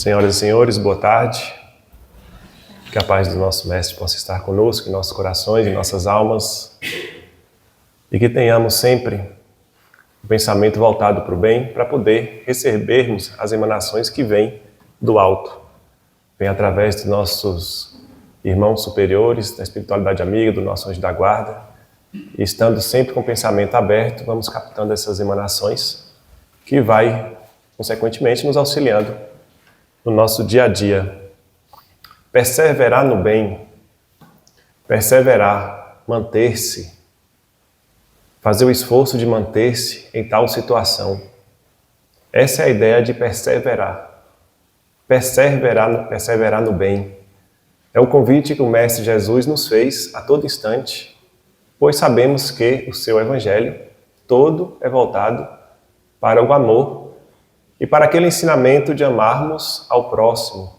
Senhoras e senhores, boa tarde. Que a paz do nosso Mestre possa estar conosco, em nossos corações, em nossas almas. E que tenhamos sempre o pensamento voltado para o bem, para poder recebermos as emanações que vêm do alto. Vem através dos nossos irmãos superiores, da espiritualidade amiga, do nosso anjo da guarda. E estando sempre com o pensamento aberto, vamos captando essas emanações que vai, consequentemente, nos auxiliando no nosso dia a dia. Perseverar no bem, perseverar, manter-se, fazer o esforço de manter-se em tal situação. Essa é a ideia de perseverar. Perseverar no bem. É o convite que o Mestre Jesus nos fez a todo instante, pois sabemos que o seu Evangelho todo é voltado para o amor e para aquele ensinamento de amarmos ao próximo,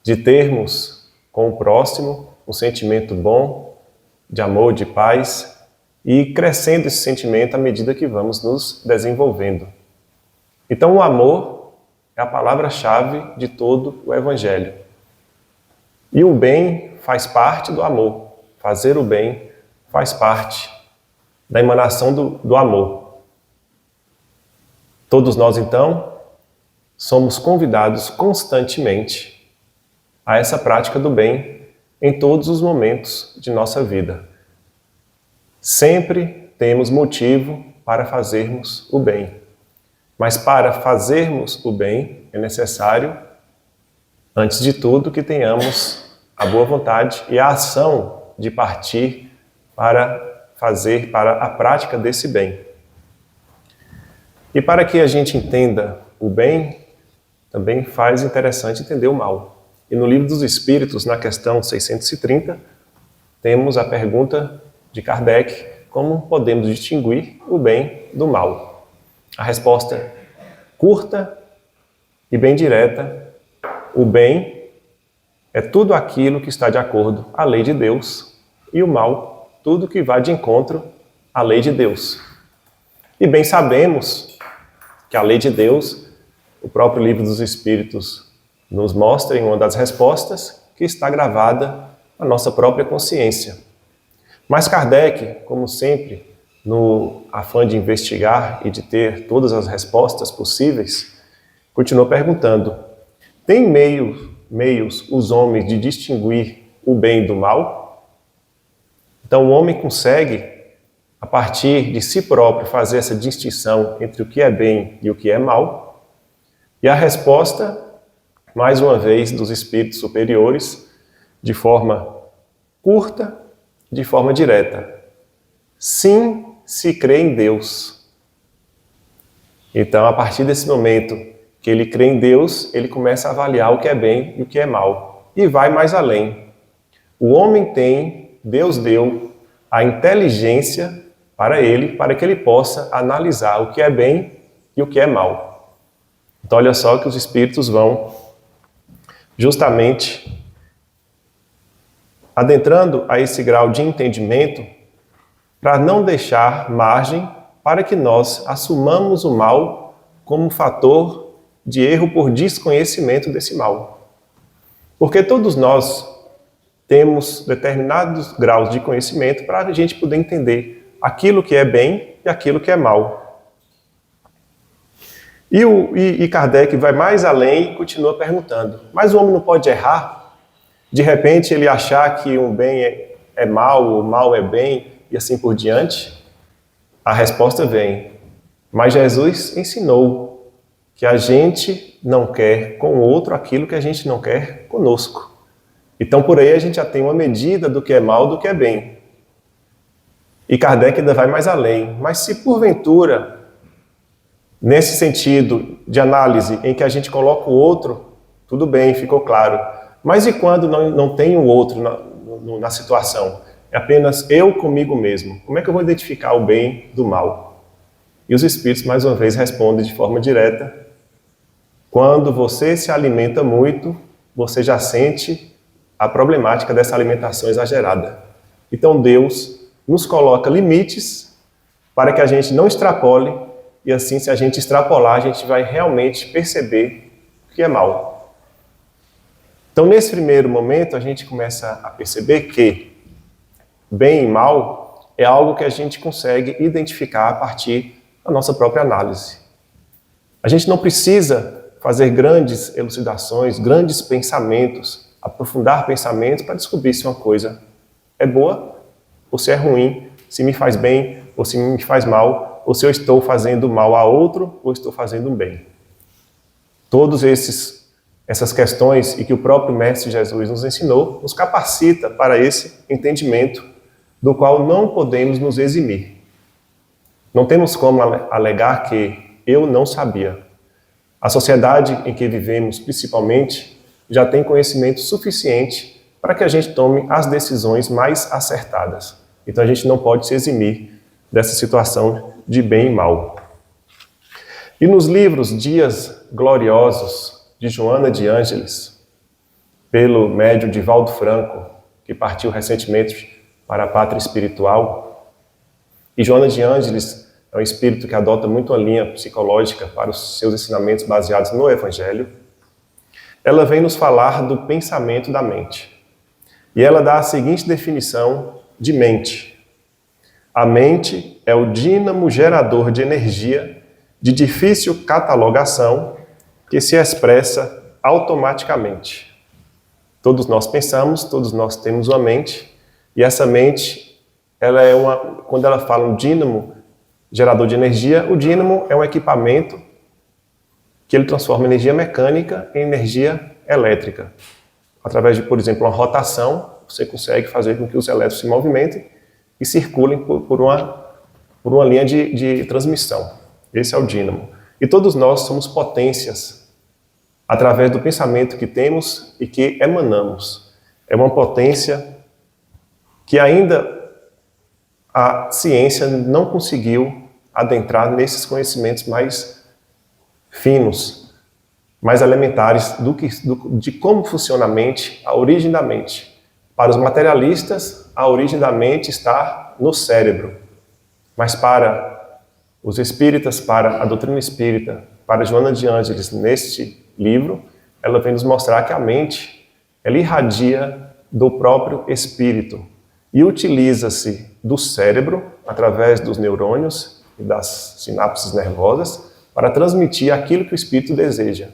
de termos com o próximo um sentimento bom, de amor, de paz, e crescendo esse sentimento à medida que vamos nos desenvolvendo. Então o amor é a palavra-chave de todo o Evangelho. E o bem faz parte do amor. Fazer o bem faz parte da emanação do amor. Todos nós, então, somos convidados constantemente a essa prática do bem em todos os momentos de nossa vida. Sempre temos motivo para fazermos o bem. Mas para fazermos o bem é necessário, antes de tudo, que tenhamos a boa vontade e a ação de partir para a prática desse bem. E para que a gente entenda o bem, também faz interessante entender o mal. E no Livro dos Espíritos, na questão 630, temos a pergunta de Kardec: como podemos distinguir o bem do mal? A resposta curta e bem direta: o bem é tudo aquilo que está de acordo à lei de Deus, e o mal, tudo que vai de encontro à lei de Deus. E bem sabemos que a lei de Deus, o próprio Livro dos Espíritos nos mostra em uma das respostas, que está gravada na nossa própria consciência. Mas Kardec, como sempre, no afã de investigar e de ter todas as respostas possíveis, continuou perguntando: tem meios os homens de distinguir o bem do mal? Então o homem consegue, a partir de si próprio, fazer essa distinção entre o que é bem e o que é mal? E a resposta, mais uma vez, dos espíritos superiores, de forma curta, de forma direta: sim, se crê em Deus. Então, a partir desse momento que ele crê em Deus, ele começa a avaliar o que é bem e o que é mal. E vai mais além. O homem tem, Deus deu a inteligência para ele, para que ele possa analisar o que é bem e o que é mal. Então, olha só que os espíritos vão justamente adentrando a esse grau de entendimento para não deixar margem para que nós assumamos o mal como fator de erro por desconhecimento desse mal. Porque todos nós temos determinados graus de conhecimento para a gente poder entender aquilo que é bem e aquilo que é mal. E Kardec vai mais além e continua perguntando: mas o homem não pode errar? De repente ele achar que um bem é mal, o mal é bem, e assim por diante? A resposta vem: mas Jesus ensinou que a gente não quer com o outro aquilo que a gente não quer conosco. Então por aí a gente já tem uma medida do que é mal, do que é bem. E Kardec ainda vai mais além: mas se porventura, nesse sentido de análise em que a gente coloca o outro, tudo bem, ficou claro. Mas e quando não tem o outro na situação? É apenas eu comigo mesmo. Como é que eu vou identificar o bem do mal? E os espíritos, mais uma vez, respondem de forma direta: quando você se alimenta muito, você já sente a problemática dessa alimentação exagerada. Então Deus nos coloca limites para que a gente não extrapole, e assim, se a gente extrapolar, a gente vai realmente perceber o que é mal. Então, nesse primeiro momento, a gente começa a perceber que bem e mal é algo que a gente consegue identificar a partir da nossa própria análise. A gente não precisa fazer grandes elucidações, grandes pensamentos, aprofundar pensamentos para descobrir se uma coisa é boa ou se é ruim, se me faz bem ou se me faz mal, ou se eu estou fazendo mal a outro ou estou fazendo bem. Todas essas questões e que o próprio Mestre Jesus nos ensinou, nos capacita para esse entendimento do qual não podemos nos eximir. Não temos como alegar que eu não sabia. A sociedade em que vivemos, principalmente, já tem conhecimento suficiente para que a gente tome as decisões mais acertadas. Então a gente não pode se eximir dessa situação de bem e mal. E nos livros Dias Gloriosos, de Joana de Ângeles, pelo médium Divaldo Franco, que partiu recentemente para a pátria espiritual, e Joana de Ângeles é um espírito que adota muito a linha psicológica para os seus ensinamentos baseados no Evangelho, ela vem nos falar do pensamento da mente. E ela dá a seguinte definição de mente. A mente é o dínamo gerador de energia de difícil catalogação que se expressa automaticamente. Todos nós pensamos, todos nós temos uma mente, e essa mente, quando ela fala um dínamo gerador de energia, o dínamo é um equipamento que ele transforma energia mecânica em energia elétrica. Através de, por exemplo, uma rotação, você consegue fazer com que os elétrons se movimentem e circulem por uma linha de transmissão. Esse é o dínamo. E todos nós somos potências através do pensamento que temos e que emanamos. É uma potência que ainda a ciência não conseguiu adentrar nesses conhecimentos mais finos, mais elementares de como funciona a mente, a origem da mente. Para os materialistas, a origem da mente está no cérebro. Mas para os espíritas, para a doutrina espírita, para Joana de Ângeles, neste livro, ela vem nos mostrar que a mente, ela irradia do próprio espírito e utiliza-se do cérebro, através dos neurônios e das sinapses nervosas, para transmitir aquilo que o espírito deseja.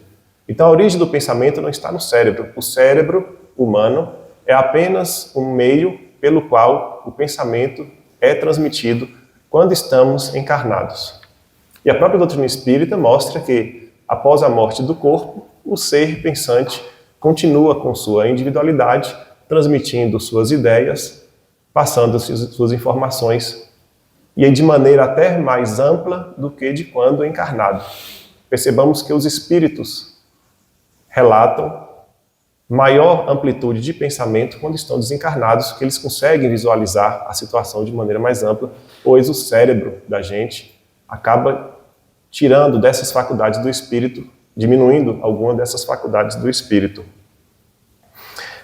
Então a origem do pensamento não está no cérebro. O cérebro humano é apenas um meio pelo qual o pensamento é transmitido quando estamos encarnados. E a própria doutrina espírita mostra que, após a morte do corpo, o ser pensante continua com sua individualidade, transmitindo suas ideias, passando suas informações, e de maneira até mais ampla do que de quando encarnado. Percebamos que os espíritos relatam maior amplitude de pensamento quando estão desencarnados, que eles conseguem visualizar a situação de maneira mais ampla, pois o cérebro da gente acaba tirando dessas faculdades do espírito, diminuindo alguma dessas faculdades do espírito.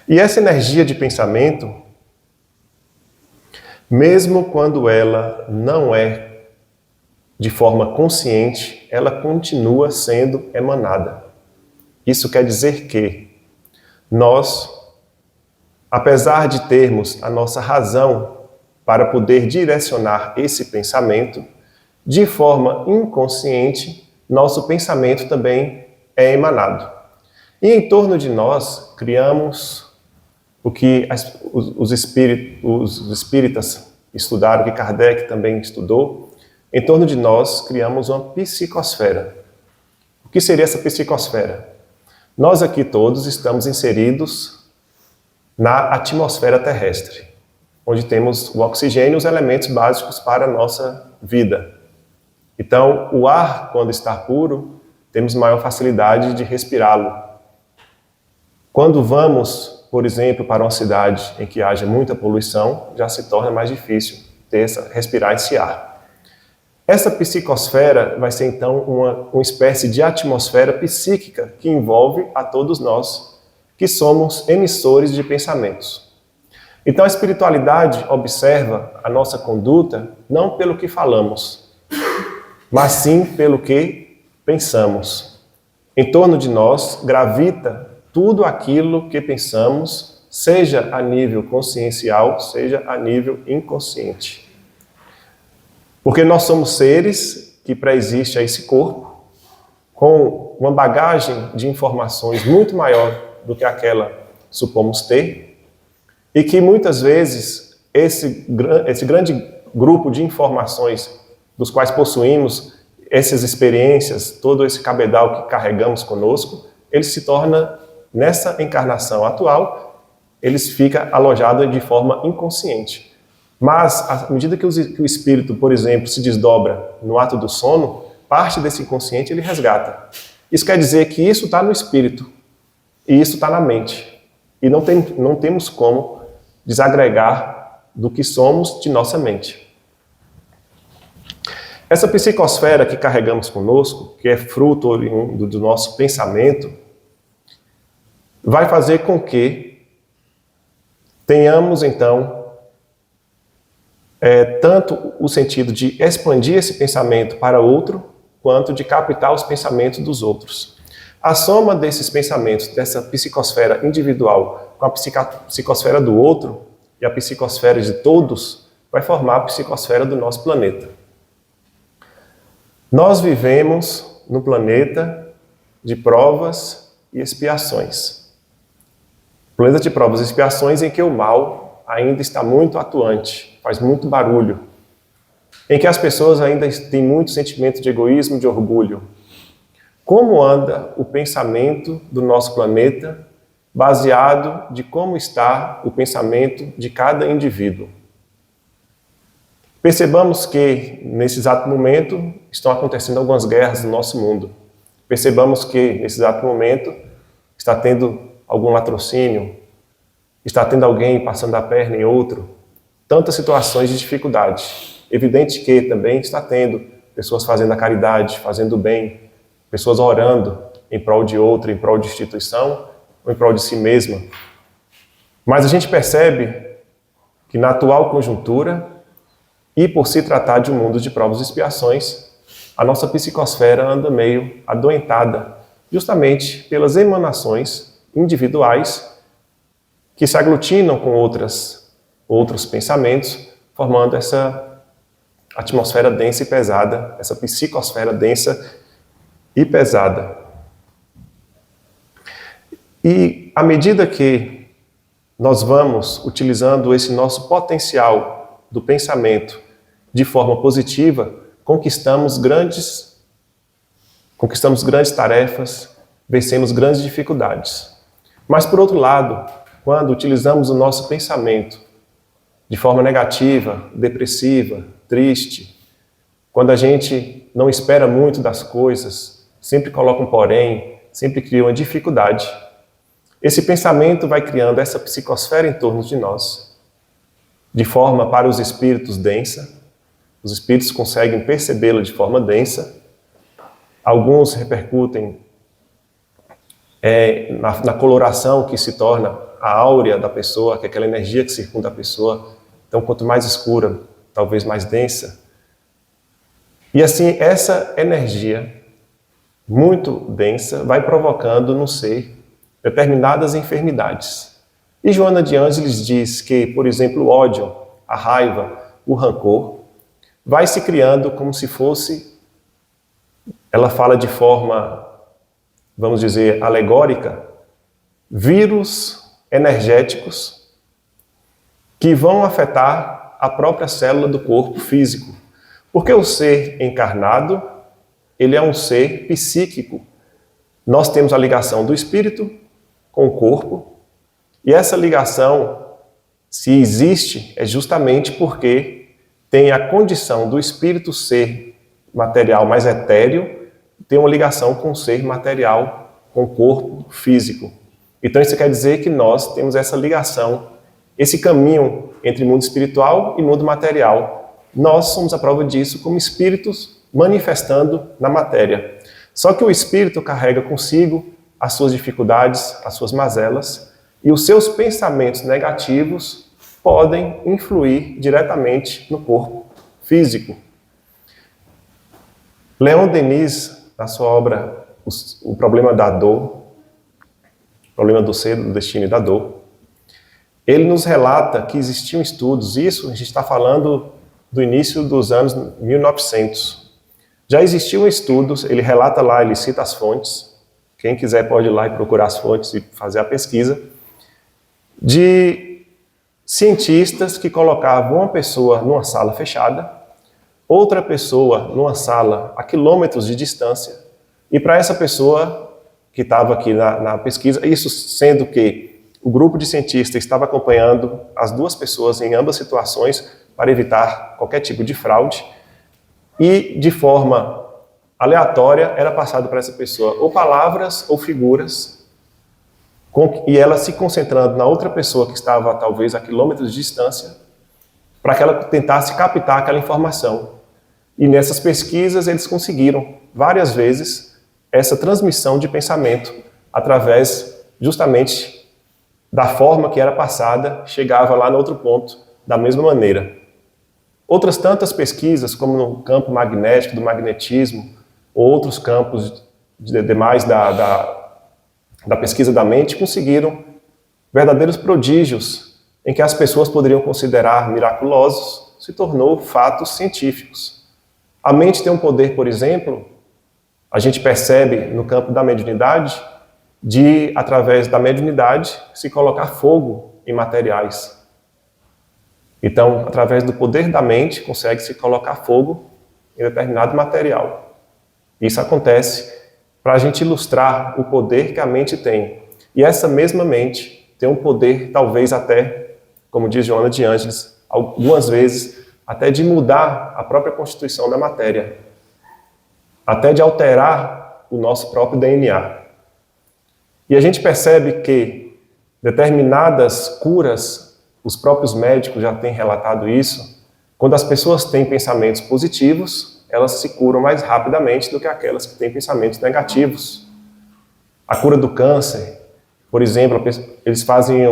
E essa energia de pensamento, mesmo quando ela não é de forma consciente, ela continua sendo emanada. Isso quer dizer que nós, apesar de termos a nossa razão para poder direcionar esse pensamento, de forma inconsciente, nosso pensamento também é emanado. E em torno de nós, criamos o que os espíritas estudaram, que Kardec também estudou. Em torno de nós, criamos uma psicosfera. O que seria essa psicosfera? Nós aqui todos estamos inseridos na atmosfera terrestre, onde temos o oxigênio e os elementos básicos para a nossa vida. Então, o ar, quando está puro, temos maior facilidade de respirá-lo. Quando vamos, por exemplo, para uma cidade em que haja muita poluição, já se torna mais difícil respirar esse ar. Essa psicosfera vai ser, então, uma espécie de atmosfera psíquica que envolve a todos nós, que somos emissores de pensamentos. Então, a espiritualidade observa a nossa conduta não pelo que falamos, mas sim pelo que pensamos. Em torno de nós gravita tudo aquilo que pensamos, seja a nível consciencial, seja a nível inconsciente. Porque nós somos seres que pré-existe a esse corpo, com uma bagagem de informações muito maior do que aquela supomos ter, e que muitas vezes esse grande grupo de informações dos quais possuímos essas experiências, todo esse cabedal que carregamos conosco, ele se torna, nessa encarnação atual, ele fica alojado de forma inconsciente. Mas, à medida que o espírito, por exemplo, se desdobra no ato do sono, parte desse inconsciente ele resgata. Isso quer dizer que isso está no espírito e isso está na mente. E não temos como desagregar do que somos de nossa mente. Essa psicosfera que carregamos conosco, que é fruto oriundo do nosso pensamento, vai fazer com que tenhamos, então, tanto o sentido de expandir esse pensamento para outro, quanto de captar os pensamentos dos outros. A soma desses pensamentos, dessa psicosfera individual com a psicosfera do outro e a psicosfera de todos, vai formar a psicosfera do nosso planeta. Nós vivemos no planeta de provas e expiações. Planeta de provas e expiações em que o mal ainda está muito atuante, faz muito barulho, em que as pessoas ainda têm muito sentimento de egoísmo, de orgulho. Como anda o pensamento do nosso planeta, baseado de como está o pensamento de cada indivíduo? Percebamos que, nesse exato momento, estão acontecendo algumas guerras no nosso mundo. Percebamos que, nesse exato momento, está tendo algum latrocínio, está tendo alguém passando a perna em outro. Tantas situações de dificuldade. Evidente que também está tendo pessoas fazendo a caridade, fazendo o bem, pessoas orando em prol de outra, em prol de instituição, ou em prol de si mesma. Mas a gente percebe que na atual conjuntura, e por se tratar de um mundo de provas e expiações, a nossa psicosfera anda meio adoentada, justamente pelas emanações individuais que se aglutinam com outros pensamentos, formando essa atmosfera densa e pesada, essa psicosfera densa e pesada. E à medida que nós vamos utilizando esse nosso potencial do pensamento de forma positiva, conquistamos grandes tarefas, vencemos grandes dificuldades. Mas, por outro lado, quando utilizamos o nosso pensamento de forma negativa, depressiva, triste, quando a gente não espera muito das coisas, sempre coloca um porém, sempre cria uma dificuldade, esse pensamento vai criando essa psicosfera em torno de nós, de forma para os espíritos densa. Os espíritos conseguem percebê-la de forma densa. Alguns repercutem na coloração que se torna a áurea da pessoa, que é aquela energia que circunda a pessoa. Então, quanto mais escura, talvez mais densa. E assim, essa energia muito densa vai provocando no ser determinadas enfermidades. E Joana de Ângeles diz que, por exemplo, o ódio, a raiva, o rancor, vai se criando como se fosse, ela fala de forma, vamos dizer, alegórica, vírus energéticos que vão afetar a própria célula do corpo físico. Porque o ser encarnado, ele é um ser psíquico. Nós temos a ligação do espírito com o corpo, e essa ligação, se existe, é justamente porque tem a condição do espírito ser material mais etéreo, tem uma ligação com o ser material, com o corpo físico. Então isso quer dizer que nós temos essa ligação, esse caminho entre mundo espiritual e mundo material. Nós somos a prova disso como espíritos manifestando na matéria. Só que o espírito carrega consigo as suas dificuldades, as suas mazelas, e os seus pensamentos negativos podem influir diretamente no corpo físico. Leon Denis, na sua obra O Problema da Dor, problema do ser, do destino e da dor. Ele nos relata que existiam estudos, isso a gente está falando do início dos anos 1900. Já existiam estudos, ele relata lá, ele cita as fontes, quem quiser pode ir lá e procurar as fontes e fazer a pesquisa, de cientistas que colocavam uma pessoa numa sala fechada, outra pessoa numa sala a quilômetros de distância, e para essa pessoa que estava aqui na pesquisa, isso sendo que o grupo de cientistas estava acompanhando as duas pessoas em ambas situações para evitar qualquer tipo de fraude, e de forma aleatória era passado para essa pessoa ou palavras ou figuras, e ela se concentrando na outra pessoa que estava talvez a quilômetros de distância, para que ela tentasse captar aquela informação. E nessas pesquisas eles conseguiram várias vezes essa transmissão de pensamento através justamente da forma que era passada, chegava lá no outro ponto da mesma maneira. Outras tantas pesquisas, como no campo magnético, do magnetismo, ou outros campos demais da pesquisa da mente, conseguiram verdadeiros prodígios em que as pessoas poderiam considerar miraculosos, se tornou fatos científicos. A mente tem um poder, por exemplo, a gente percebe no campo da mediunidade, de, através da mediunidade, se colocar fogo em materiais. Então, através do poder da mente, consegue-se colocar fogo em determinado material. Isso acontece para a gente ilustrar o poder que a mente tem. E essa mesma mente tem um poder, talvez até, como diz Joana de Ângeles, algumas vezes, até de mudar a própria constituição da matéria, até de alterar o nosso próprio DNA. E a gente percebe que determinadas curas, os próprios médicos já têm relatado isso, quando as pessoas têm pensamentos positivos, elas se curam mais rapidamente do que aquelas que têm pensamentos negativos. A cura do câncer, por exemplo, eles fazem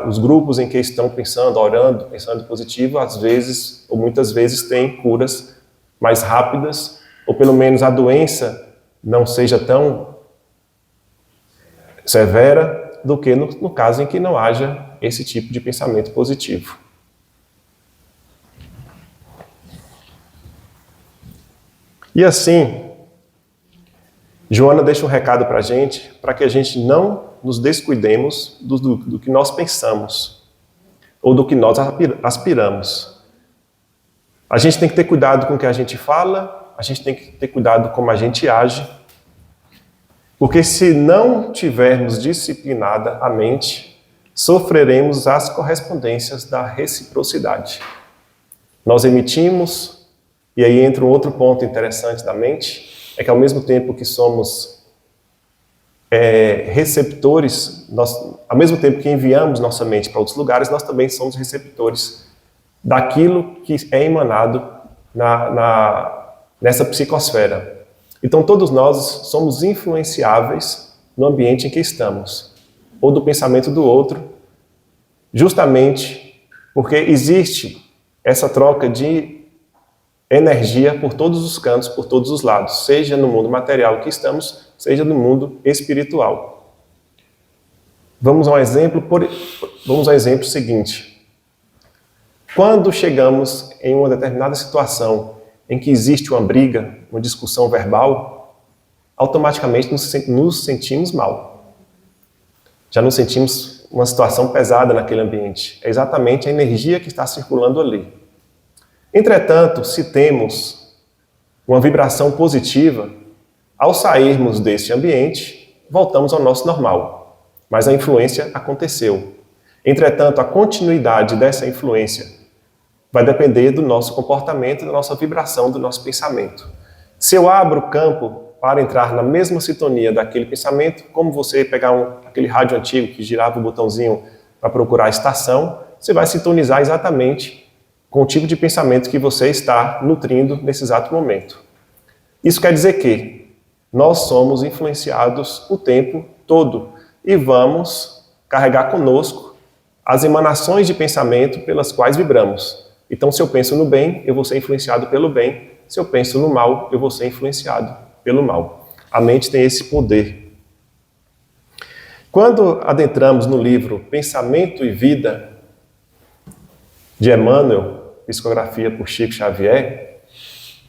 os grupos em que estão pensando, orando, pensando positivo, às vezes, ou muitas vezes, têm curas mais rápidas, ou pelo menos a doença não seja tão severa do que no caso em que não haja esse tipo de pensamento positivo. E assim, Joana deixa um recado para que a gente não nos descuidemos do que nós pensamos, ou do que nós aspiramos. A gente tem que ter cuidado com o que a gente fala, a gente tem que ter cuidado como a gente age, porque se não tivermos disciplinada a mente, sofreremos as correspondências da reciprocidade. Nós emitimos, e aí entra um outro ponto interessante da mente, é que ao mesmo tempo que somos receptores, ao mesmo tempo que enviamos nossa mente para outros lugares, nós também somos receptores daquilo que é emanado nessa psicosfera. Então todos nós somos influenciáveis no ambiente em que estamos, ou do pensamento do outro, justamente porque existe essa troca de energia por todos os cantos, por todos os lados, seja no mundo material que estamos, seja no mundo espiritual. Vamos ao exemplo seguinte. Quando chegamos em uma determinada situação em que existe uma briga, uma discussão verbal, automaticamente nos sentimos mal. Já nos sentimos uma situação pesada naquele ambiente. É exatamente a energia que está circulando ali. Entretanto, se temos uma vibração positiva, ao sairmos desse ambiente, voltamos ao nosso normal. Mas a influência aconteceu. Entretanto, a continuidade dessa influência vai depender do nosso comportamento, da nossa vibração, do nosso pensamento. Se eu abro o campo para entrar na mesma sintonia daquele pensamento, como você pegar aquele rádio antigo que girava o botãozinho para procurar a estação, você vai sintonizar exatamente com o tipo de pensamento que você está nutrindo nesse exato momento. Isso quer dizer que nós somos influenciados o tempo todo e vamos carregar conosco as emanações de pensamento pelas quais vibramos. Então, se eu penso no bem, eu vou ser influenciado pelo bem. Se eu penso no mal, eu vou ser influenciado pelo mal. A mente tem esse poder. Quando adentramos no livro Pensamento e Vida, de Emmanuel, psicografia por Chico Xavier,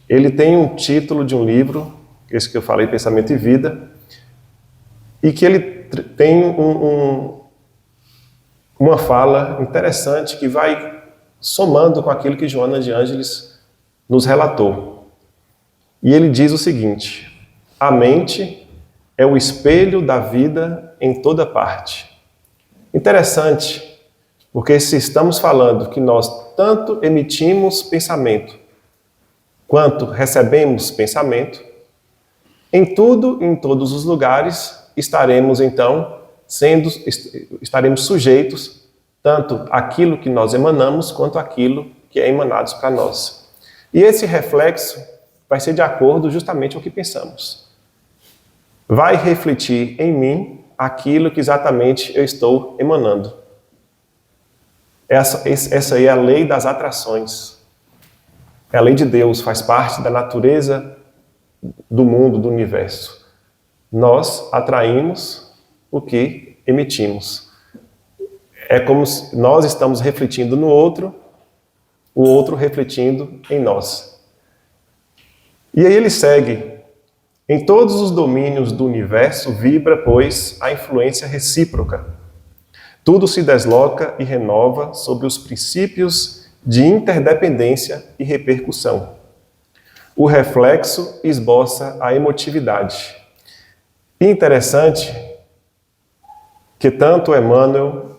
ele tem um título de um livro, esse que eu falei, Pensamento e Vida, e que ele tem uma fala interessante que vai somando com aquilo que Joana de Ângeles nos relatou. E ele diz o seguinte: a mente é o espelho da vida em toda parte. Interessante, porque se estamos falando que nós tanto emitimos pensamento, quanto recebemos pensamento, em tudo e em todos os lugares estaremos então estaremos sujeitos tanto àquilo que nós emanamos quanto àquilo que é emanado para nós. E esse reflexo vai ser de acordo justamente com o que pensamos. Vai refletir em mim aquilo que exatamente eu estou emanando. Essa aí é a lei das atrações. É a lei de Deus, faz parte da natureza do mundo, do universo. Nós atraímos o que emitimos. É como se nós estamos refletindo no outro, o outro refletindo em nós. E aí ele segue: em todos os domínios do universo vibra, pois, a influência recíproca. Tudo se desloca e renova sobre os princípios de interdependência e repercussão. O reflexo esboça a emotividade. E interessante que tanto Emmanuel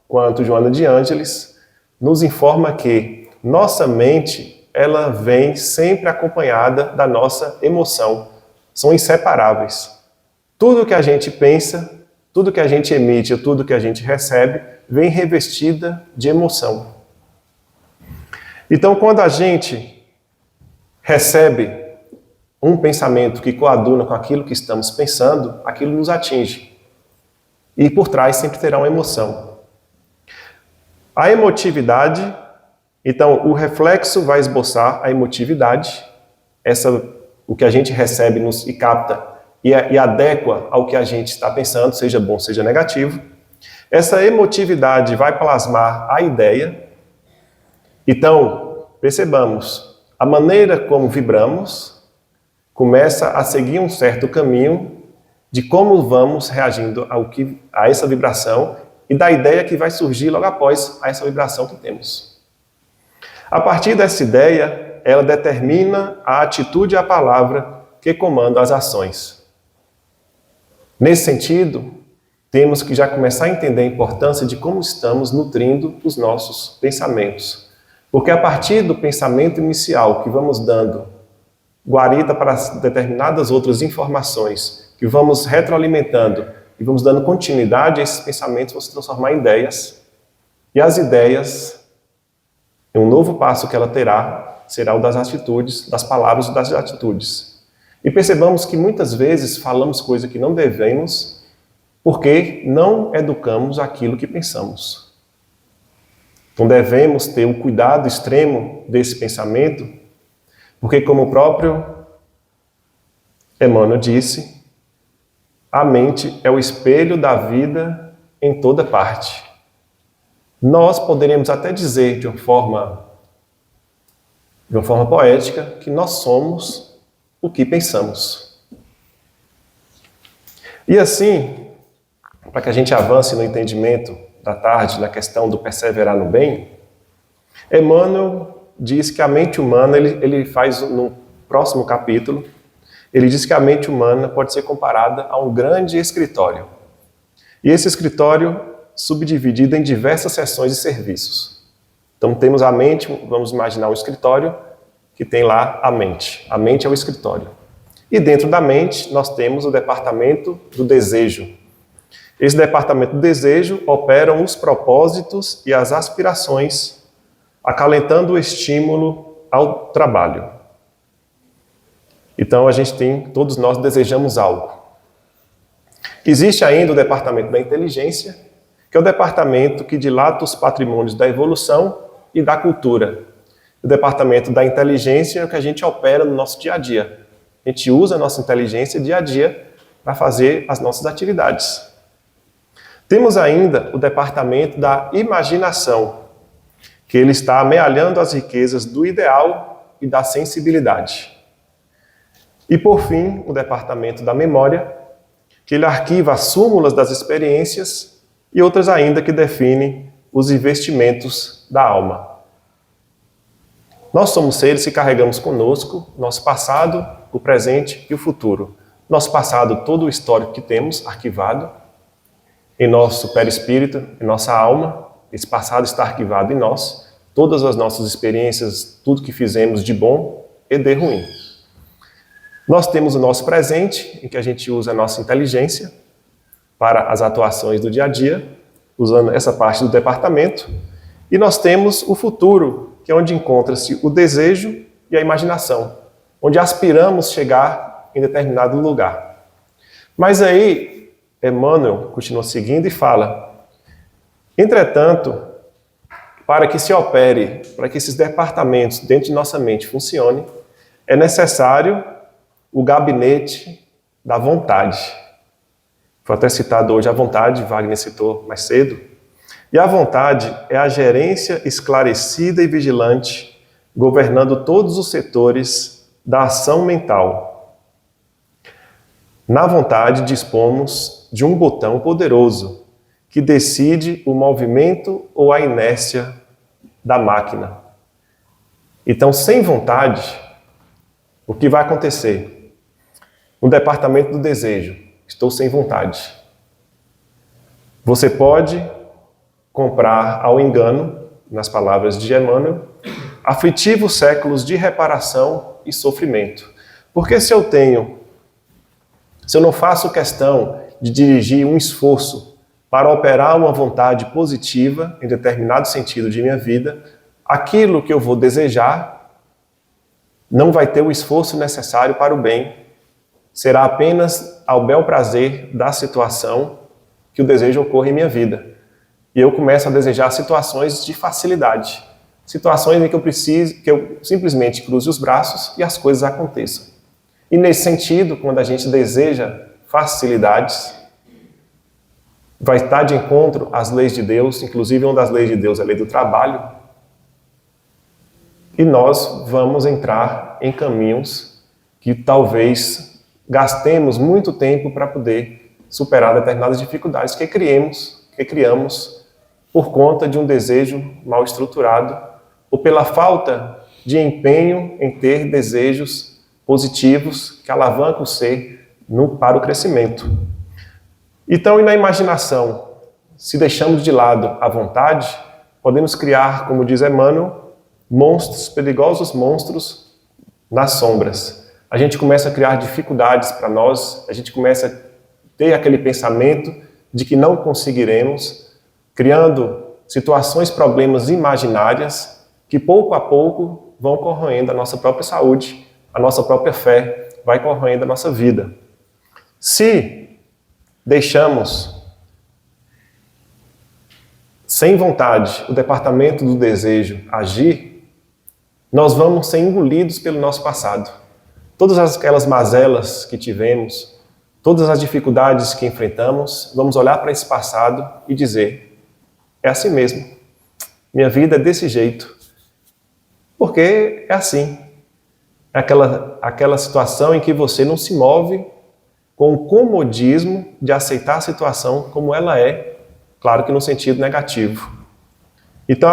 quanto Joana de Ângeles nos informa que nossa mente, ela vem sempre acompanhada da nossa emoção. São inseparáveis. Tudo que a gente pensa, tudo que a gente emite, tudo que a gente recebe, vem revestida de emoção. Então, quando a gente recebe um pensamento que coaduna com aquilo que estamos pensando, aquilo nos atinge. E por trás sempre terá uma emoção. A emotividade, então, o reflexo vai esboçar a emotividade, o que a gente recebe e capta e adequa ao que a gente está pensando, seja bom, seja negativo. Essa emotividade vai plasmar a ideia. Então, percebamos, a maneira como vibramos começa a seguir um certo caminho de como vamos reagindo a essa vibração e da ideia que vai surgir logo após essa vibração que temos. A partir dessa ideia, ela determina a atitude e a palavra que comandam as ações. Nesse sentido, temos que já começar a entender a importância de como estamos nutrindo os nossos pensamentos. Porque a partir do pensamento inicial que vamos dando guarida para determinadas outras informações, que vamos retroalimentando e vamos dando continuidade, esses pensamentos vão se transformar em ideias. E as ideias, um novo passo que ela terá, será o das atitudes, das palavras e das atitudes. E percebamos que muitas vezes falamos coisas que não devemos, porque não educamos aquilo que pensamos. Então devemos ter um cuidado extremo desse pensamento, porque como o próprio Emmanuel disse, a mente é o espelho da vida em toda parte. Nós poderíamos até dizer de uma forma poética que nós somos o que pensamos. E assim, para que a gente avance no entendimento da tarde, na questão do perseverar no bem, Emmanuel diz que a mente humana, ele faz no próximo capítulo, ele diz que a mente humana pode ser comparada a um grande escritório. E esse escritório subdividido em diversas seções e serviços. Então temos a mente, vamos imaginar um escritório que tem lá a mente. A mente é o escritório. E dentro da mente nós temos o departamento do desejo. Esse departamento do desejo operam os propósitos e as aspirações, acalentando o estímulo ao trabalho. Então todos nós desejamos algo. Existe ainda o departamento da inteligência, que é o departamento que dilata os patrimônios da evolução e da cultura. O departamento da inteligência é o que a gente opera no nosso dia a dia. A gente usa a nossa inteligência dia a dia para fazer as nossas atividades. Temos ainda o departamento da imaginação, que ele está amealhando as riquezas do ideal e da sensibilidade. E, por fim, o departamento da memória, que ele arquiva as súmulas das experiências e outras ainda que definem os investimentos da alma. Nós somos seres que carregamos conosco nosso passado, o presente e o futuro. Nosso passado, todo o histórico que temos arquivado em nosso perispírito, em nossa alma. Esse passado está arquivado em nós. Todas as nossas experiências, tudo que fizemos de bom e de ruim. Nós temos o nosso presente, em que a gente usa a nossa inteligência para as atuações do dia a dia, usando essa parte do departamento. E nós temos o futuro, que é onde encontra-se o desejo e a imaginação, onde aspiramos chegar em determinado lugar. Mas aí, Emmanuel continua seguindo e fala: entretanto, para que se opere, para que esses departamentos dentro de nossa mente funcionem, é necessário o gabinete da vontade. Foi até citado hoje a vontade, Wagner citou mais cedo. E a vontade é a gerência esclarecida e vigilante, governando todos os setores da ação mental. Na vontade dispomos de um botão poderoso que decide o movimento ou a inércia da máquina. Então, sem vontade, o que vai acontecer? No departamento do desejo, estou sem vontade. Você pode comprar ao engano, nas palavras de Emmanuel, aflitivos séculos de reparação e sofrimento. Porque se eu não faço questão de dirigir um esforço para operar uma vontade positiva em determinado sentido de minha vida, aquilo que eu vou desejar não vai ter o esforço necessário para o bem. Será apenas ao bel prazer da situação que o desejo ocorre em minha vida. E eu começo a desejar situações de facilidade. Situações em que eu simplesmente cruze os braços e as coisas aconteçam. E nesse sentido, quando a gente deseja facilidades, vai estar de encontro às leis de Deus, inclusive uma das leis de Deus é a lei do trabalho, e nós vamos entrar em caminhos que talvez gastemos muito tempo para poder superar determinadas dificuldades que criamos por conta de um desejo mal estruturado ou pela falta de empenho em ter desejos positivos que alavancam o ser para o crescimento. Então, e na imaginação, se deixamos de lado a vontade, podemos criar, como diz Emmanuel, monstros, perigosos monstros nas sombras. A gente começa a criar dificuldades para nós, a gente começa a ter aquele pensamento de que não conseguiremos, criando situações, problemas imaginárias que pouco a pouco vão corroendo a nossa própria saúde, a nossa própria fé, vai corroendo a nossa vida. Se deixamos sem vontade o departamento do desejo agir, nós vamos ser engolidos pelo nosso passado. Todas aquelas mazelas que tivemos, todas as dificuldades que enfrentamos, vamos olhar para esse passado e dizer: é assim mesmo, minha vida é desse jeito, porque é assim. É aquela situação em que você não se move com o comodismo de aceitar a situação como ela é, claro que no sentido negativo. Então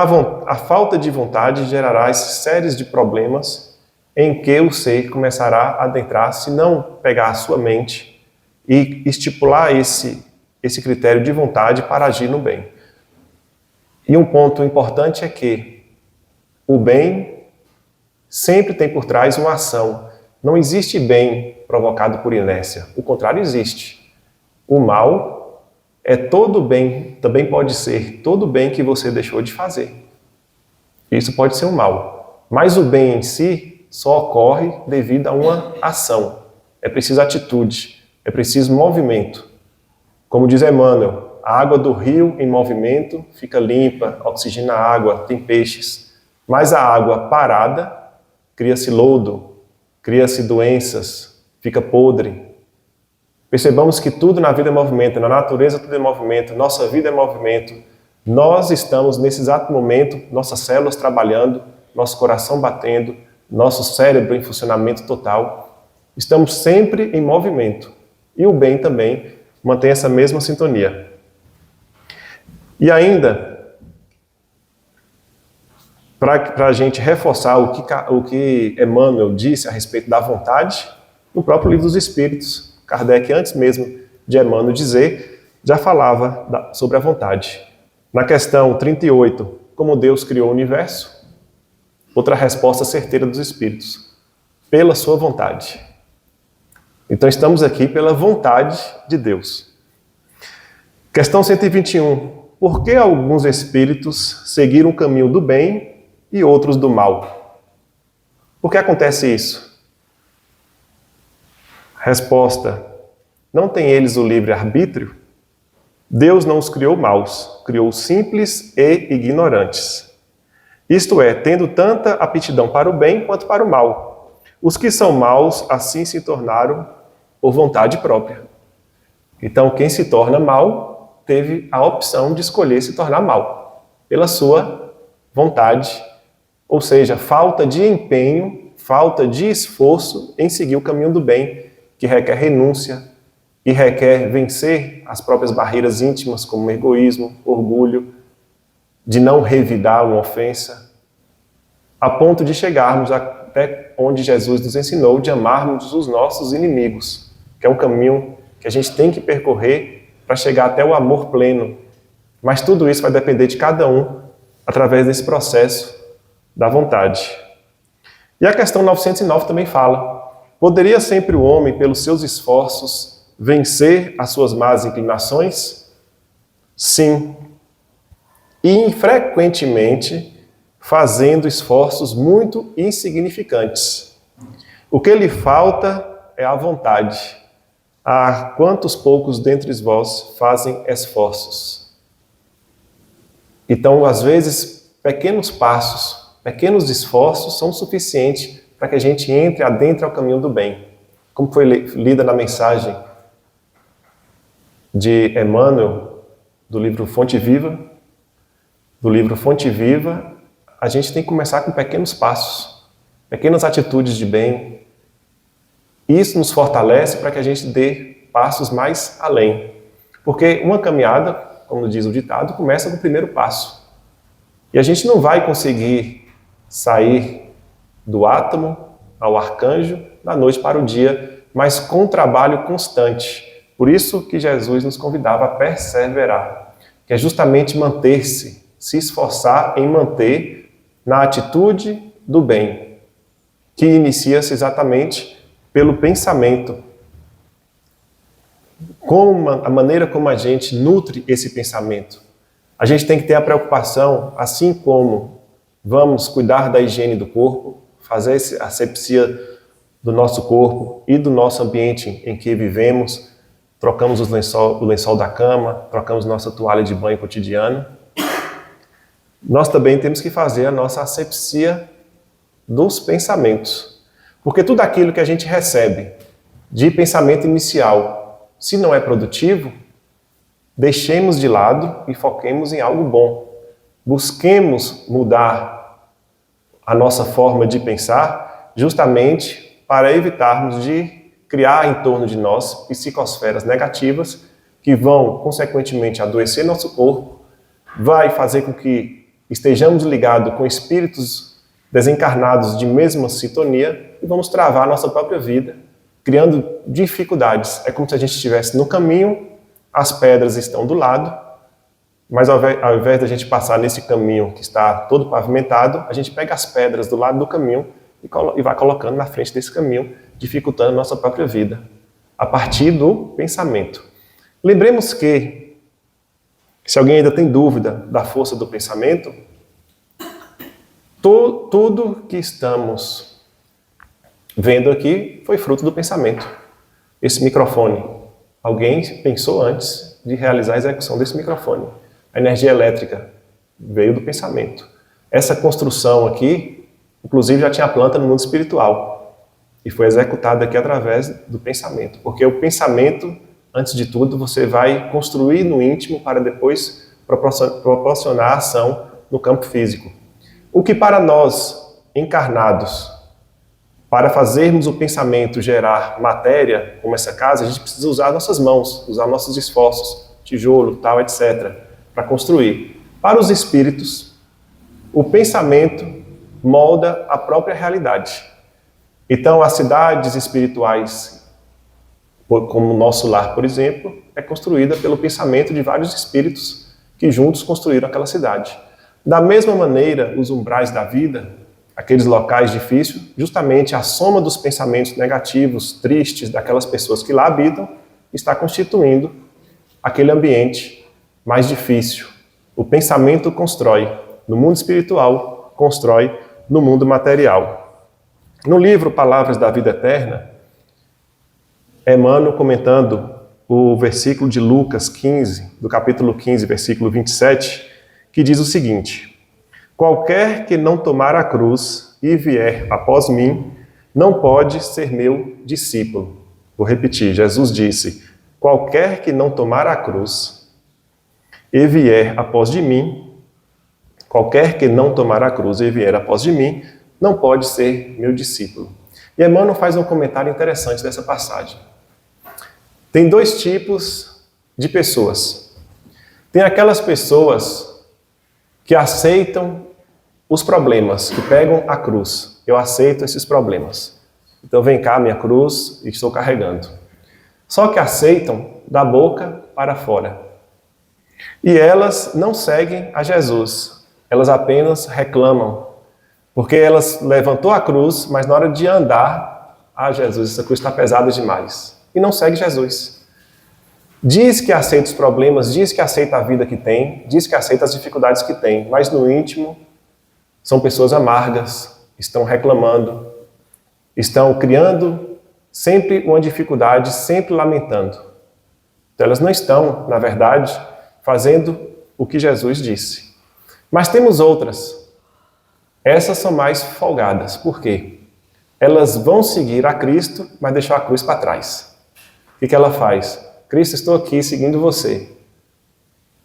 a falta de vontade gerará essas séries de problemas em que o ser começará a adentrar, se não pegar a sua mente e estipular esse critério de vontade para agir no bem. E um ponto importante é que o bem sempre tem por trás uma ação. Não existe bem provocado por inércia, o contrário existe. O mal é todo bem, também pode ser todo bem que você deixou de fazer. Isso pode ser o mal. Mas o bem em si só ocorre devido a uma ação. É preciso atitude, é preciso movimento. Como diz Emmanuel, a água do rio em movimento fica limpa, oxigena a água, tem peixes. Mas a água parada, cria-se lodo, cria-se doenças, fica podre. Percebamos que tudo na vida é movimento, na natureza tudo é movimento, nossa vida é movimento. Nós estamos nesse exato momento, nossas células trabalhando, nosso coração batendo, nosso cérebro em funcionamento total. Estamos sempre em movimento. E o bem também mantém essa mesma sintonia. E ainda, para a gente reforçar o que Emmanuel disse a respeito da vontade, no próprio Livro dos Espíritos, Kardec, antes mesmo de Emmanuel dizer, já falava sobre a vontade. Na questão 38, como Deus criou o universo, outra resposta certeira dos Espíritos, pela sua vontade. Então estamos aqui pela vontade de Deus. Questão 121. Por que alguns espíritos seguiram o caminho do bem e outros do mal? Por que acontece isso? Resposta. Não têm eles o livre-arbítrio? Deus não os criou maus, criou simples e ignorantes. Isto é, tendo tanta aptidão para o bem quanto para o mal. Os que são maus, assim se tornaram por vontade própria. Então, quem se torna mau, teve a opção de escolher se tornar mal, pela sua vontade, ou seja, falta de empenho, falta de esforço em seguir o caminho do bem, que requer renúncia e requer vencer as próprias barreiras íntimas, como egoísmo, orgulho, de não revidar uma ofensa, a ponto de chegarmos até onde Jesus nos ensinou, de amarmos os nossos inimigos, que é um caminho que a gente tem que percorrer para chegar até o amor pleno. Mas tudo isso vai depender de cada um através desse processo da vontade. E a questão 909 também fala: poderia sempre o homem, pelos seus esforços, vencer as suas más inclinações? Sim. E infrequentemente fazendo esforços muito insignificantes. O que lhe falta é a vontade. Ah, quantos poucos dentre vós fazem esforços? Então, às vezes, pequenos passos, pequenos esforços são suficientes para que a gente entre adentro ao caminho do bem. Como foi lida na mensagem de Emmanuel, do livro Fonte Viva, a gente tem que começar com pequenos passos, pequenas atitudes de bem. Isso nos fortalece para que a gente dê passos mais além. Porque uma caminhada, como diz o ditado, começa com o primeiro passo. E a gente não vai conseguir sair do átomo ao arcanjo da noite para o dia, mas com trabalho constante. Por isso que Jesus nos convidava a perseverar, que é justamente manter-se, se esforçar em manter na atitude do bem, que inicia-se exatamente pelo pensamento. A maneira como a gente nutre esse pensamento. A gente tem que ter a preocupação, assim como vamos cuidar da higiene do corpo, fazer a asepsia do nosso corpo e do nosso ambiente em que vivemos, trocamos o lençol da cama, trocamos nossa toalha de banho cotidiana. Nós também temos que fazer a nossa asepsia dos pensamentos. Porque tudo aquilo que a gente recebe de pensamento inicial, se não é produtivo, deixemos de lado e foquemos em algo bom. Busquemos mudar a nossa forma de pensar justamente para evitarmos de criar em torno de nós psicosferas negativas que vão, consequentemente, adoecer nosso corpo, vai fazer com que estejamos ligados com espíritos desencarnados de mesma sintonia e vamos travar a nossa própria vida, criando dificuldades. É como se a gente estivesse no caminho, as pedras estão do lado, mas ao invés da gente passar nesse caminho que está todo pavimentado, a gente pega as pedras do lado do caminho e vai colocando na frente desse caminho, dificultando a nossa própria vida, a partir do pensamento. Lembremos que, se alguém ainda tem dúvida da força do pensamento, tudo que estamos vendo aqui foi fruto do pensamento. Esse microfone, alguém pensou antes de realizar a execução desse microfone. A energia elétrica veio do pensamento. Essa construção aqui, inclusive, já tinha planta no mundo espiritual e foi executada aqui através do pensamento, porque o pensamento antes de tudo, você vai construir no íntimo para depois proporcionar ação no campo físico. O que para nós, encarnados, para fazermos o pensamento gerar matéria, como essa casa, a gente precisa usar nossas mãos, usar nossos esforços, tijolo, tal, etc., para construir. Para os espíritos, o pensamento molda a própria realidade. Então, as cidades espirituais, como o nosso lar, por exemplo, é construída pelo pensamento de vários espíritos que juntos construíram aquela cidade. Da mesma maneira, os umbrais da vida, aqueles locais difíceis, justamente a soma dos pensamentos negativos, tristes daquelas pessoas que lá habitam, está constituindo aquele ambiente mais difícil. O pensamento constrói no mundo espiritual, constrói no mundo material. No livro Palavras da Vida Eterna, Emmanuel, comentando o versículo de Lucas 15, do capítulo 15, versículo 27, que diz o seguinte: qualquer que não tomar a cruz e vier após mim, não pode ser meu discípulo. Vou repetir, Jesus disse: qualquer que não tomar a cruz e vier após de mim, qualquer que não tomar a cruz e vier após de mim, não pode ser meu discípulo. E Emmanuel faz um comentário interessante dessa passagem. Tem dois tipos de pessoas. Tem aquelas pessoas que aceitam os problemas, que pegam a cruz. Eu aceito esses problemas. Então vem cá minha cruz e estou carregando. Só que aceitam da boca para fora. E elas não seguem a Jesus. Elas apenas reclamam. Porque elas levantou a cruz, mas na hora de andar, Jesus, essa cruz está pesada demais. E não segue Jesus. Diz que aceita os problemas, diz que aceita a vida que tem, diz que aceita as dificuldades que tem, mas no íntimo são pessoas amargas, estão reclamando, estão criando sempre uma dificuldade, sempre lamentando. Então elas não estão, na verdade, fazendo o que Jesus disse. Mas temos outras. Essas são mais folgadas. Por quê? Elas vão seguir a Cristo, mas deixar a cruz para trás. O que ela faz? Cristo, estou aqui seguindo você,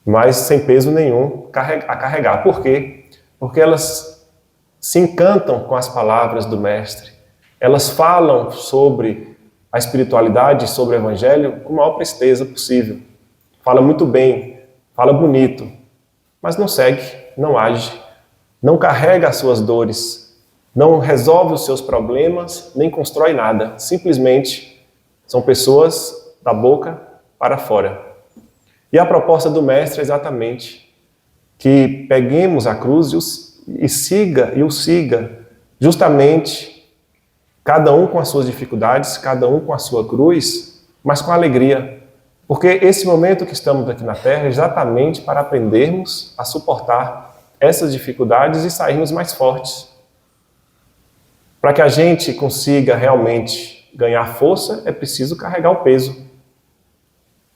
mas sem peso nenhum a carregar. Por quê? Porque elas se encantam com as palavras do Mestre. Elas falam sobre a espiritualidade, sobre o Evangelho, com a maior presteza possível. Fala muito bem, fala bonito, mas não segue, não age. Não carrega as suas dores, não resolve os seus problemas, nem constrói nada. Simplesmente são pessoas da boca para fora. E a proposta do Mestre é exatamente que peguemos a cruz e o siga, justamente cada um com as suas dificuldades, cada um com a sua cruz, mas com alegria. Porque esse momento que estamos aqui na Terra é exatamente para aprendermos a suportar essas dificuldades e sairmos mais fortes. Para que a gente consiga realmente ganhar força, é preciso carregar o peso.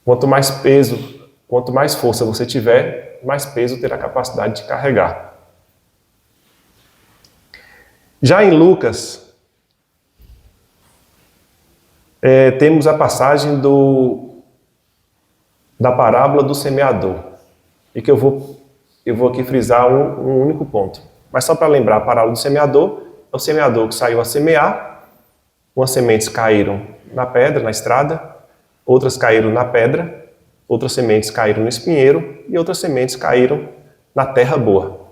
Quanto mais peso, quanto mais força você tiver, mais peso terá a capacidade de carregar. Já em Lucas, temos a passagem da parábola do semeador. E que eu vou aqui frisar um único ponto. Mas só para lembrar, a parábola do semeador é o semeador que saiu a semear, umas sementes caíram na pedra, na estrada, outras caíram na pedra, outras sementes caíram no espinheiro e outras sementes caíram na terra boa.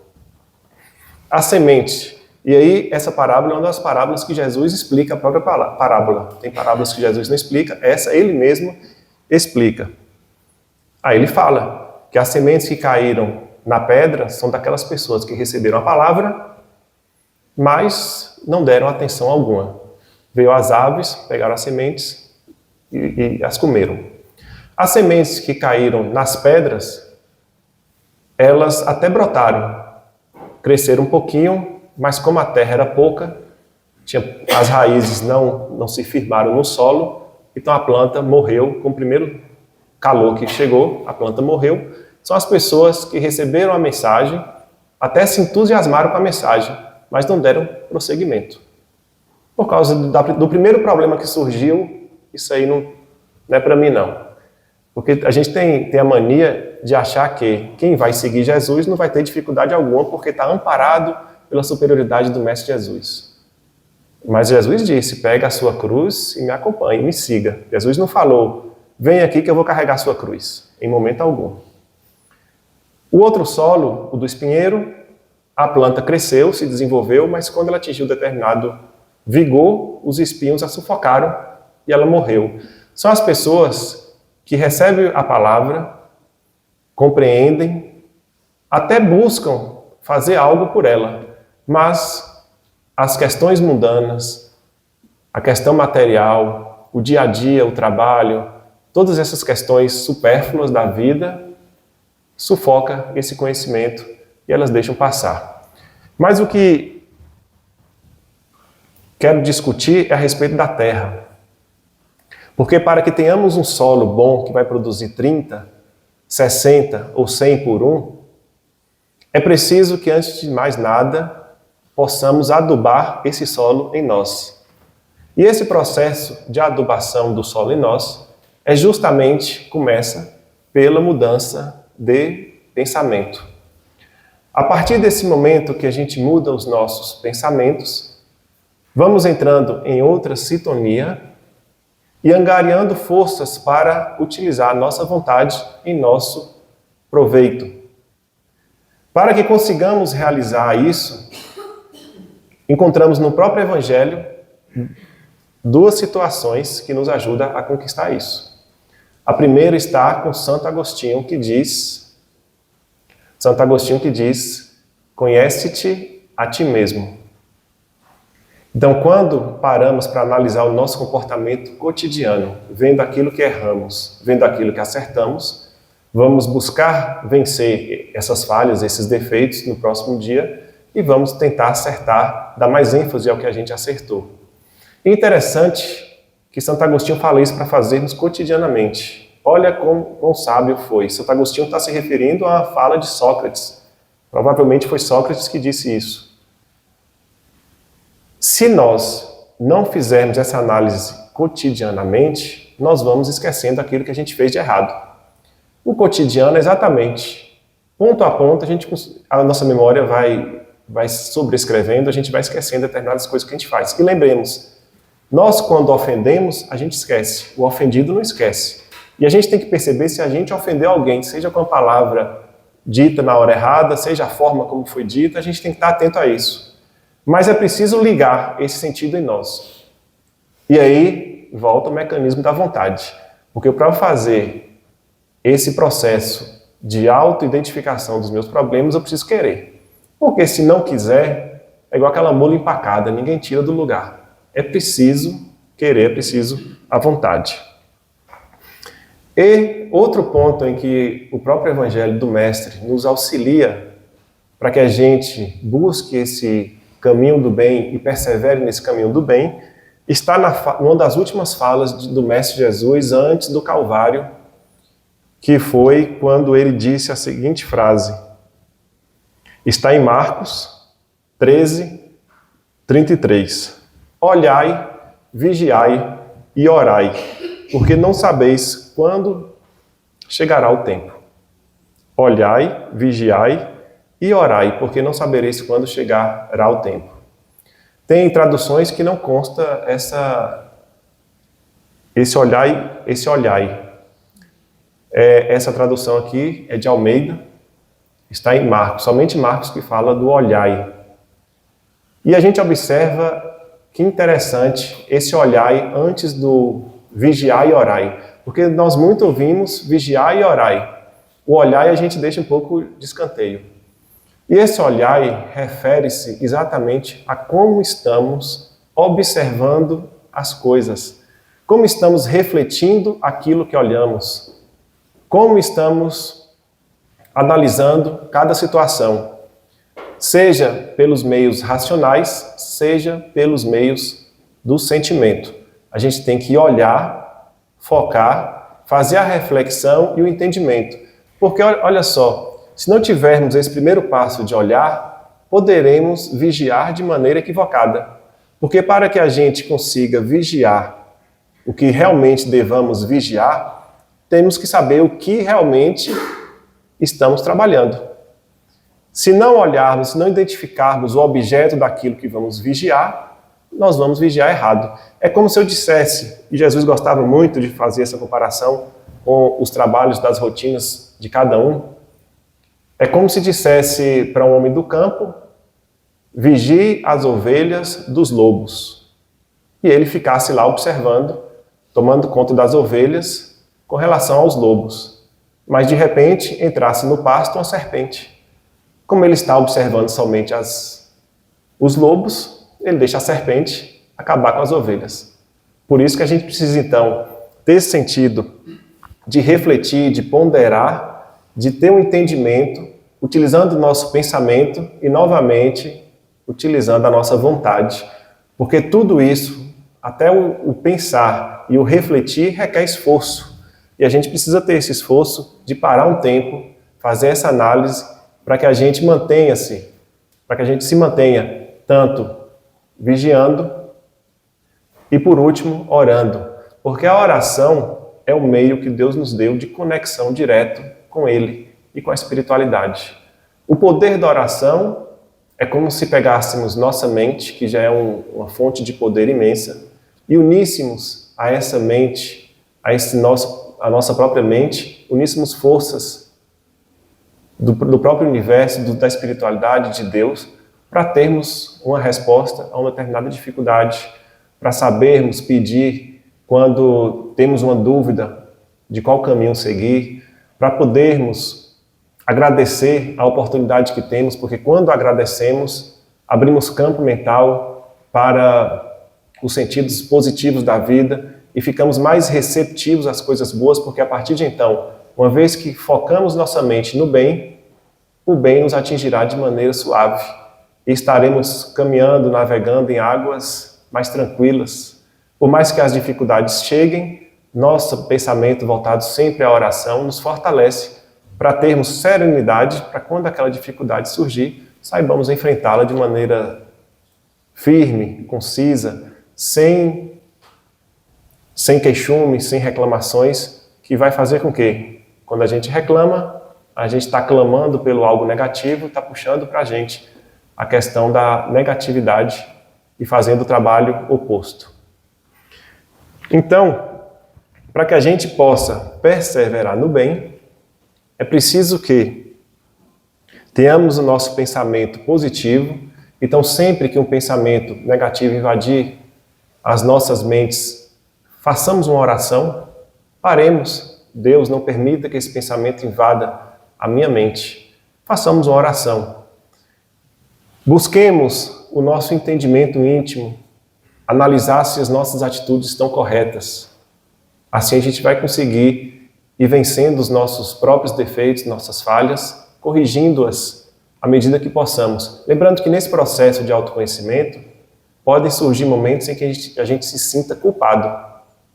A semente, e aí essa parábola é uma das parábolas que Jesus explica a própria parábola. Tem parábolas que Jesus não explica, essa ele mesmo explica. Aí ele fala que as sementes que caíram na pedra são daquelas pessoas que receberam a palavra, mas não deram atenção alguma. Veio as aves, pegaram as sementes e as comeram. As sementes que caíram nas pedras, elas até brotaram, cresceram um pouquinho, mas como a terra era pouca, as raízes não se firmaram no solo, então a planta morreu com o primeiro calor que chegou, a planta morreu. São as pessoas que receberam a mensagem, até se entusiasmaram com a mensagem, mas não deram prosseguimento. Por causa do primeiro problema que surgiu, isso aí não é para mim não. Porque a gente tem a mania de achar que quem vai seguir Jesus não vai ter dificuldade alguma porque está amparado pela superioridade do Mestre Jesus. Mas Jesus disse, pega a sua cruz e me acompanhe, me siga. Jesus não falou, vem aqui que eu vou carregar a sua cruz, em momento algum. O outro solo, o do espinheiro, a planta cresceu, se desenvolveu, mas quando ela atingiu determinado vigor, os espinhos a sufocaram e ela morreu. São as pessoas que recebem a palavra, compreendem, até buscam fazer algo por ela, mas as questões mundanas, a questão material, o dia a dia, o trabalho, todas essas questões supérfluas da vida sufoca esse conhecimento e elas deixam passar. Mas o que quero discutir é a respeito da terra. Porque para que tenhamos um solo bom que vai produzir 30, 60 ou 100 por um, é preciso que antes de mais nada possamos adubar esse solo em nós. E esse processo de adubação do solo em nós começa pela mudança de pensamento. A partir desse momento que a gente muda os nossos pensamentos, vamos entrando em outra sintonia e angariando forças para utilizar a nossa vontade em nosso proveito. Para que consigamos realizar isso, encontramos no próprio Evangelho duas situações que nos ajudam a conquistar isso. A primeira está com Santo Agostinho que diz, conhece-te a ti mesmo. Então, quando paramos para analisar o nosso comportamento cotidiano, vendo aquilo que erramos, vendo aquilo que acertamos, vamos buscar vencer essas falhas, esses defeitos no próximo dia e vamos tentar acertar, dar mais ênfase ao que a gente acertou. E interessante que Santo Agostinho fala isso para fazermos cotidianamente. Olha quão sábio foi. Santo Agostinho está se referindo à fala de Sócrates. Provavelmente foi Sócrates que disse isso. Se nós não fizermos essa análise cotidianamente, nós vamos esquecendo aquilo que a gente fez de errado. O cotidiano é exatamente, ponto a ponto, a nossa memória vai sobrescrevendo, a gente vai esquecendo determinadas coisas que a gente faz. E lembremos, nós quando ofendemos, a gente esquece. O ofendido não esquece. E a gente tem que perceber se a gente ofendeu alguém, seja com a palavra dita na hora errada, seja a forma como foi dita, a gente tem que estar atento a isso. Mas é preciso ligar esse sentido em nós. E aí volta o mecanismo da vontade. Porque para fazer esse processo de auto-identificação dos meus problemas, eu preciso querer. Porque se não quiser, é igual aquela mula empacada, ninguém tira do lugar. É preciso querer, é preciso a vontade. E outro ponto em que o próprio Evangelho do Mestre nos auxilia para que a gente busque esse caminho do bem e persevere nesse caminho do bem, está numa das últimas falas do Mestre Jesus antes do Calvário, que foi quando ele disse a seguinte frase. Está em Marcos 13, 33. Olhai, vigiai e orai, porque não sabeis quando chegará o tempo. Olhai, vigiai e orai, porque não sabereis quando chegará o tempo. Tem traduções que não consta esse olhai. Essa tradução aqui é de Almeida, está em Marcos, somente Marcos que fala do olhai. E a gente observa que interessante esse olhai antes do vigiai e orai, porque nós muito ouvimos vigiai e orai. O olhai a gente deixa um pouco de escanteio. E esse olhai refere-se exatamente a como estamos observando as coisas, como estamos refletindo aquilo que olhamos, como estamos analisando cada situação, seja pelos meios racionais, seja pelos meios do sentimento. A gente tem que olhar, focar, fazer a reflexão e o entendimento. Porque, olha só, se não tivermos esse primeiro passo de olhar, poderemos vigiar de maneira equivocada. Porque para que a gente consiga vigiar o que realmente devamos vigiar, temos que saber o que realmente estamos trabalhando. Se não olharmos, se não identificarmos o objeto daquilo que vamos vigiar, nós vamos vigiar errado. É como se eu dissesse, e Jesus gostava muito de fazer essa comparação com os trabalhos das rotinas de cada um, é como se dissesse para um homem do campo: vigie as ovelhas dos lobos. E ele ficasse lá observando, tomando conta das ovelhas com relação aos lobos. Mas de repente entrasse no pasto uma serpente. Como ele está observando somente os lobos, ele deixa a serpente acabar com as ovelhas. Por isso que a gente precisa então ter esse sentido de refletir, de ponderar, de ter um entendimento, utilizando o nosso pensamento e novamente utilizando a nossa vontade. Porque tudo isso, até o pensar e o refletir, requer esforço. E a gente precisa ter esse esforço de parar um tempo, fazer essa análise, para que a gente mantenha-se, para que a gente se mantenha tanto vigiando e, por último, orando. Porque a oração é o meio que Deus nos deu de conexão direto com Ele e com a espiritualidade. O poder da oração é como se pegássemos nossa mente, que já é uma fonte de poder imensa, e uníssemos a essa mente, a nossa própria mente, uníssemos forças do próprio universo, da espiritualidade de Deus, para termos uma resposta a uma determinada dificuldade, para sabermos pedir quando temos uma dúvida de qual caminho seguir, para podermos agradecer a oportunidade que temos, porque quando agradecemos, abrimos campo mental para os sentidos positivos da vida e ficamos mais receptivos às coisas boas, porque a partir de então, uma vez que focamos nossa mente no bem, o bem nos atingirá de maneira suave e estaremos caminhando, navegando em águas mais tranquilas. Por mais que as dificuldades cheguem, nosso pensamento voltado sempre à oração nos fortalece para termos serenidade, para quando aquela dificuldade surgir, saibamos enfrentá-la de maneira firme, concisa, sem queixume, sem reclamações, que vai fazer com que, quando a gente reclama, a gente está clamando pelo algo negativo, está puxando para a gente a questão da negatividade e fazendo o trabalho oposto. Então, para que a gente possa perseverar no bem, é preciso que tenhamos o nosso pensamento positivo. Então, sempre que um pensamento negativo invadir as nossas mentes, façamos uma oração, paremos. Deus, não permita que esse pensamento invada a minha mente. Façamos uma oração. Busquemos o nosso entendimento íntimo, analisar se as nossas atitudes estão corretas. Assim a gente vai conseguir ir vencendo os nossos próprios defeitos, nossas falhas, corrigindo-as à medida que possamos. Lembrando que nesse processo de autoconhecimento, podem surgir momentos em que a gente se sinta culpado.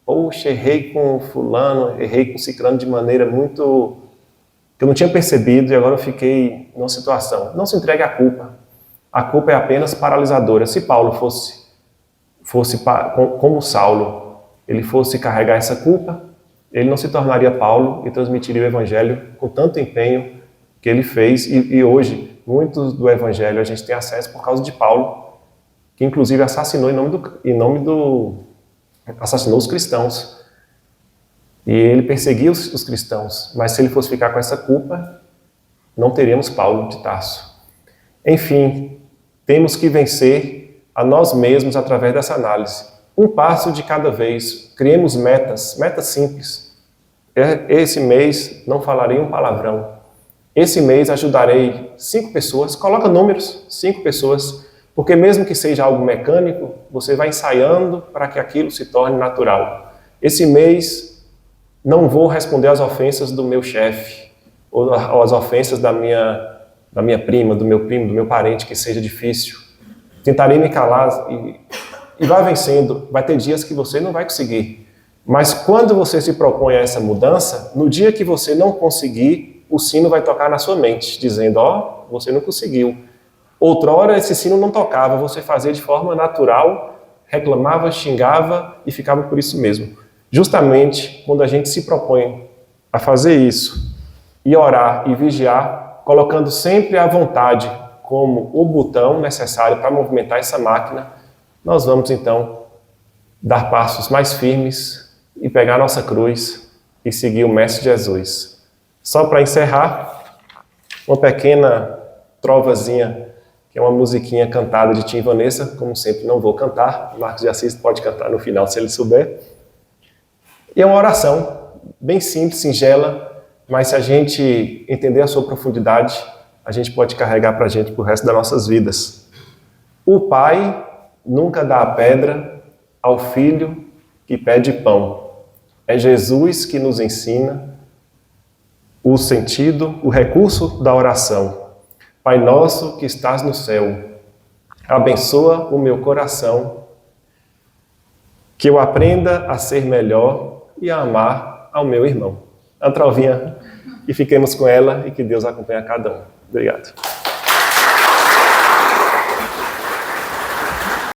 Poxa, errei com fulano, errei com ciclano de maneira muito... que eu não tinha percebido e agora eu fiquei numa situação. Não se entregue à culpa. A culpa é apenas paralisadora. Se Paulo fosse como Saulo, ele fosse carregar essa culpa, ele não se tornaria Paulo e transmitiria o Evangelho com tanto empenho que ele fez. E hoje, muitos do Evangelho a gente tem acesso por causa de Paulo, que inclusive assassinou assassinou os cristãos. E ele perseguia os cristãos, mas se ele fosse ficar com essa culpa, não teríamos Paulo de Tarso. Enfim, temos que vencer a nós mesmos através dessa análise. Um passo de cada vez. Criemos metas simples. Esse mês não falarei um palavrão. Esse mês ajudarei 5 pessoas. Coloca números, 5 pessoas. Porque mesmo que seja algo mecânico, você vai ensaiando para que aquilo se torne natural. Esse mês não vou responder às ofensas do meu chefe, ou às ofensas da minha prima, do meu primo, do meu parente, que seja difícil. Tentarei me calar e vai vencendo. Vai ter dias que você não vai conseguir. Mas quando você se propõe a essa mudança, no dia que você não conseguir, o sino vai tocar na sua mente, dizendo, você não conseguiu. Outrora esse sino não tocava, você fazia de forma natural, reclamava, xingava e ficava por isso mesmo. Justamente quando a gente se propõe a fazer isso e orar e vigiar, colocando sempre a vontade como o botão necessário para movimentar essa máquina, nós vamos então dar passos mais firmes e pegar nossa cruz e seguir o Mestre Jesus. Só para encerrar, uma pequena trovazinha, que é uma musiquinha cantada de Tim e Vanessa, como sempre não vou cantar, Marcos de Assis pode cantar no final se ele souber. E é uma oração bem simples, singela, mas se a gente entender a sua profundidade, a gente pode carregar para a gente pro resto das nossas vidas. O Pai nunca dá a pedra ao filho que pede pão. É Jesus que nos ensina o sentido, o recurso da oração. Pai nosso que estás no céu, abençoa o meu coração, que eu aprenda a ser melhor e a amar ao meu irmão. A trovinha, e fiquemos com ela e que Deus acompanhe a cada um. Obrigado.